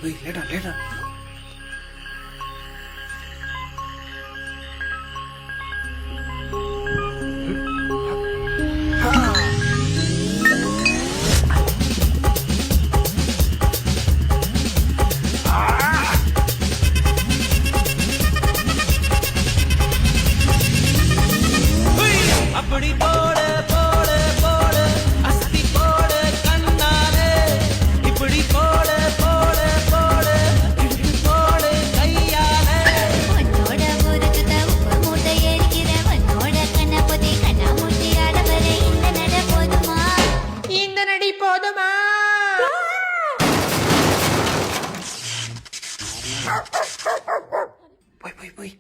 லேட்டா லேட்டா. அப்படி போடு போடு போடு அஸ்தி போடு கண்ணாலே இப்படி போடு போடு போடு இடுப்பு போடு கையாலே உன்னோட முறுக்குத உப்பு மூட்டை எரிக்கிற உன்னோட கண்ணபதி கண்ணாமூச்சி ஆடவர இந்த நட போதுமா இந்த நடி போதுமா? போய்